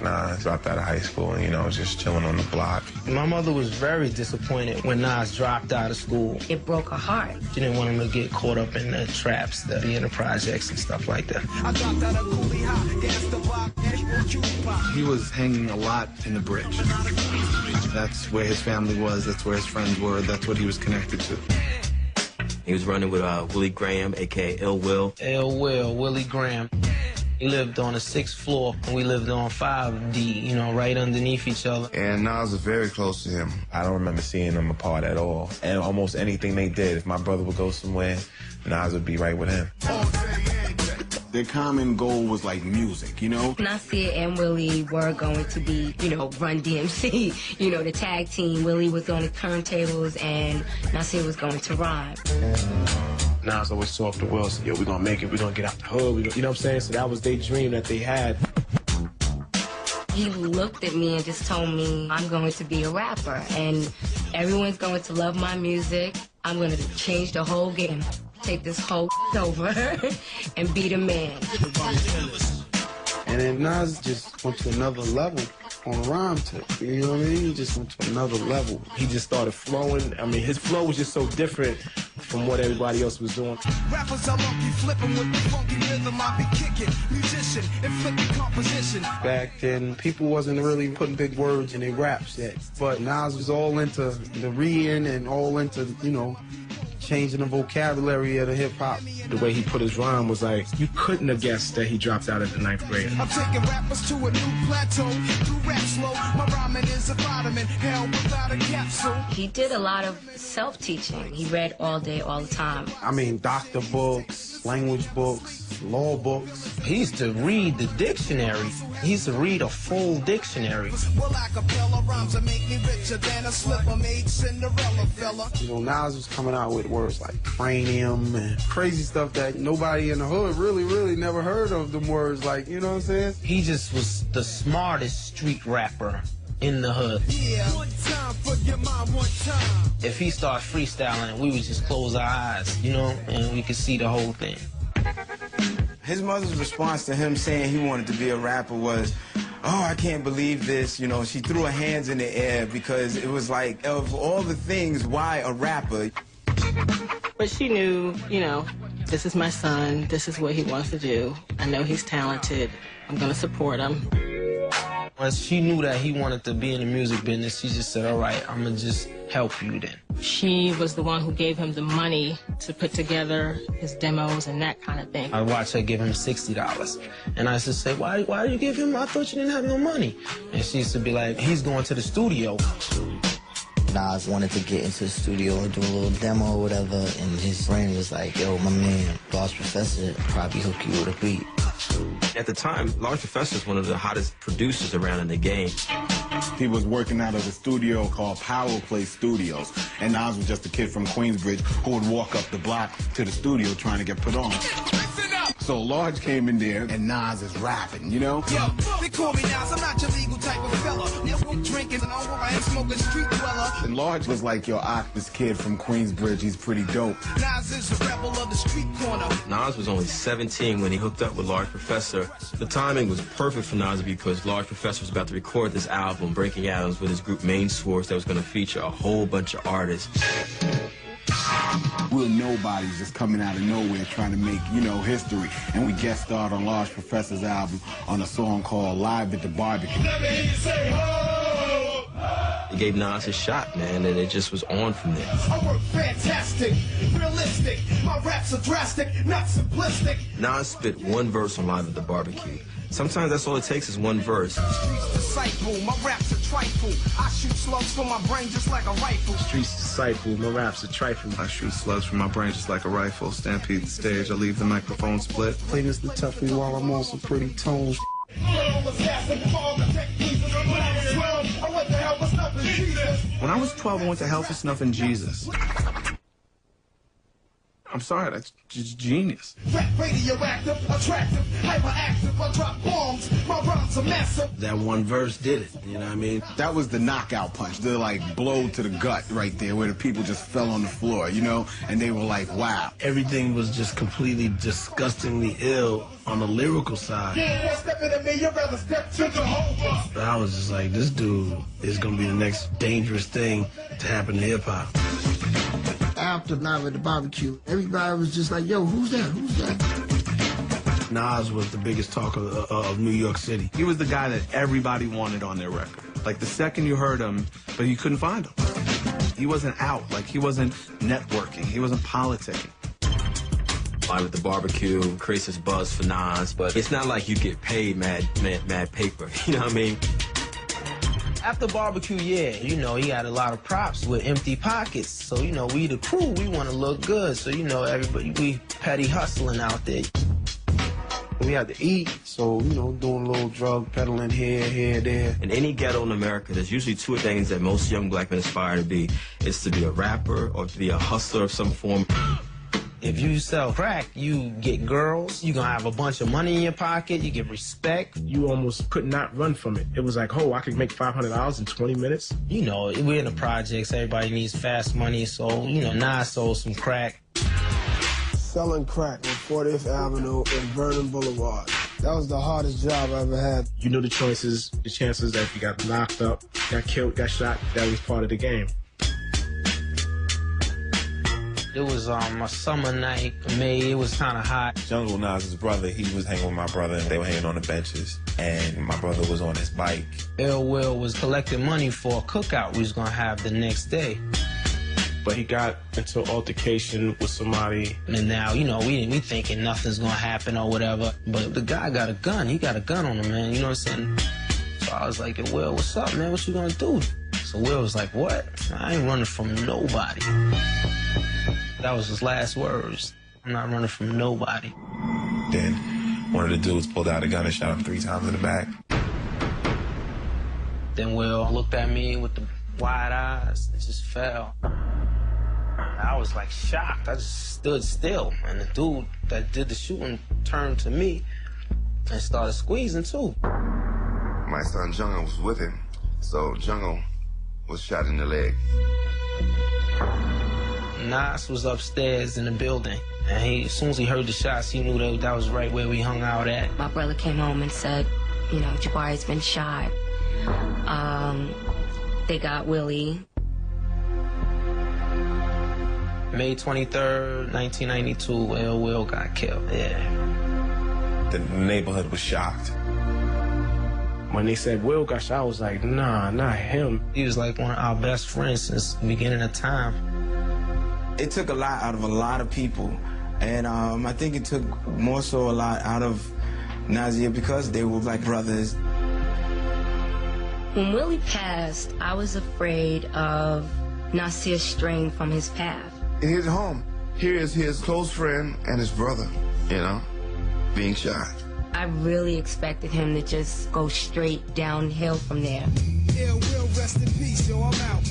Nas dropped out of high school and, just chilling on the block. My mother was very disappointed when Nas dropped out of school. It broke her heart. She didn't want him to get caught up in the traps, to be in the projects and stuff like that. He was hanging a lot in the bridge. That's where his family was, that's where his friends were, that's what he was connected to. He was running with Willie Graham, a.k.a. Ill Will. Ill Will, Willie Graham. He lived on the 6th floor, and we lived on 5D, right underneath each other. And Nas was very close to him. I don't remember seeing them apart at all. And almost anything they did, if my brother would go somewhere, Nas would be right with him. Their common goal was like music, Nasir and Willie were going to be, Run DMC, the tag team. Willie was on the turntables and Nasir was going to rhyme. Nas always saw off the world, so, we're gonna make it, we're gonna get out the hood, you know what I'm saying? So that was their dream that they had. He looked at me and just told me, I'm going to be a rapper, and everyone's going to love my music. I'm going to change the whole game, take this whole over, and be the man. And then Nas just went to another level on a rhyme tip, you know what I mean? He just went to another level. He just started flowing. I mean, his flow was just so different from what everybody else was doing. Rappers are monkey flipping with the funky rhythm I be kicking. Musician, inflicting composition. Back then, people wasn't really putting big words in their raps yet. But Nas was all into the reading and all into, changing the vocabulary of the hip-hop. The way he put his rhyme was like, you couldn't have guessed that he dropped out at the 9th grade. I'm taking rappers to a new plateau. Through rap slow, my rhyming is a vitamin. Hell without a capsule. He did a lot of self-teaching. He read all day, all the time. I mean, doctor books, language books, law books. He used to read the dictionary. He used to read a full dictionary. Well, acapella rhymes make me richer than a slipper made Cinderella fella. Nas was coming out with words like cranium and crazy stuff that nobody in the hood really never heard of them words, like, you know what I'm saying? He just was the smartest street rapper in the hood. Yeah. One time for your mind, one time. If he started freestyling, we would just close our eyes, and we could see the whole thing. His mother's response to him saying he wanted to be a rapper was, oh, I can't believe this. She threw her hands in the air because it was like, of all the things, why a rapper? But she knew, this is my son. This is what he wants to do. I know he's talented. I'm going to support him. Once she knew that he wanted to be in the music business, she just said, all right, I'm going to just help you then. She was the one who gave him the money to put together his demos and that kind of thing. I watched her give him $60. And I used to say, why did you give him? I thought you didn't have no money. And she used to be like, he's going to the studio. Nas wanted to get into the studio and do a little demo or whatever, and his friend was like, yo, my man, Large Professor, probably hook you with a beat. At the time, Large Professor was one of the hottest producers around in the game. He was working out of a studio called Power Play Studios, and Nas was just a kid from Queensbridge who would walk up the block to the studio trying to get put on. So Large came in there, and Nas is rapping, Yo, they call me Nas, I'm not your legal type of fella. Never drinking and all I ain't smoking street dweller. And Large was like, yo, this kid from Queensbridge, he's pretty dope. Nas is a rebel of the street corner. Nas was only 17 when he hooked up with Large Professor. The timing was perfect for Nas because Large Professor was about to record this album, Breaking Atoms, with his group Main Source, that was going to feature a whole bunch of artists. We're nobodies just coming out of nowhere trying to make, history. And we guest starred on Large Professor's album on a song called Live at the Barbecue. He gave Nas his shot, man, and it just was on from there. I work fantastic, realistic. My raps are drastic, not simplistic. Nas spit one verse on Live at the Barbecue. Sometimes that's all it takes is one verse. Streets disciple, my raps are trifle. I shoot slugs from my brain just like a rifle. Streets disciple, my raps are trifle. I shoot slugs from my brain just like a rifle. Stampede the stage, I leave the microphone split. Play this the toughie while I'm on some pretty tones. When I was 12, I went to Hell for Snuffing Jesus. I'm sorry, that's just genius. Radioactive, attractive, hyperactive, I drop bombs, my rhymes are massive. That one verse did it, you know what I mean? That was the knockout punch, the like blow to the gut right there where the people just fell on the floor, you know? And they were like, wow. Everything was just completely disgustingly ill on the lyrical side. But I was just like, this dude is gonna be the next dangerous thing to happen to hip-hop. After Live at the Barbecue, everybody was just like, yo, who's that? Who's that? Nas was the biggest talk of New York City. He was the guy that everybody wanted on their record. Like, the second you heard him, but you couldn't find him. He wasn't out. Like, he wasn't networking. He wasn't politicking. Live at the Barbecue creates this buzz for Nas, but it's not like you get paid mad paper. You know what I mean? After Barbecue, yeah, you know, he had a lot of props with empty pockets. So, you know, we the crew, we want to look good. So, you know, everybody, we petty hustling out there. We had to eat, so, you know, doing a little drug peddling here, there. In any ghetto in America, there's usually two things that most young black men aspire to be. It's to be a rapper or to be a hustler of some form. If you sell crack, you get girls, you're going to have a bunch of money in your pocket, you get respect. You almost could not run from it. It was like, oh, I could make $500 in 20 minutes. You know, we're in the projects, everybody needs fast money, so, you know, Nas sold some crack. Selling crack on 40th Avenue and Vernon Boulevard. That was the hardest job I ever had. You know the chances that if you got knocked up, got killed, got shot, that was part of the game. It was a summer night, May, it was kind of hot. Jungle Nas's brother, he was hanging with my brother, and they were hanging on the benches, and my brother was on his bike. Ill Will was collecting money for a cookout we was going to have the next day. But he got into an altercation with somebody. And now, you know, we thinking nothing's going to happen or whatever, but the guy got a gun. He got a gun on him, man, you know what I'm saying? So I was like, Will, what's up, man? What you going to do? So Will was like, what? I ain't running from nobody. That was his last words. I'm not running from nobody. Then one of the dudes pulled out a gun and shot him 3 times in the back. Then Will looked at me with the wide eyes and just fell. I was like shocked. I just stood still. And the dude that did the shooting turned to me and started squeezing too. My son Jungle was with him. So Jungle was shot in the leg. Nas was upstairs in the building, and as soon as he heard the shots, he knew that was right where we hung out at. My brother came home and said, you know, Jabari's been shot. They got Willie. May 23rd, 1992, Ill Will got killed, yeah. The neighborhood was shocked. When they said Will got shot, I was like, nah, not him. He was like one of our best friends since the beginning of time. It took a lot out of a lot of people, and I think it took more so a lot out of Nasir because they were like brothers. When Willie passed, I was afraid of Nasir straying from his path. In his home, here is his close friend and his brother, you know, being shot. I really expected him to just go straight downhill from there. Ill Will, rest in peace, yo, I'm out.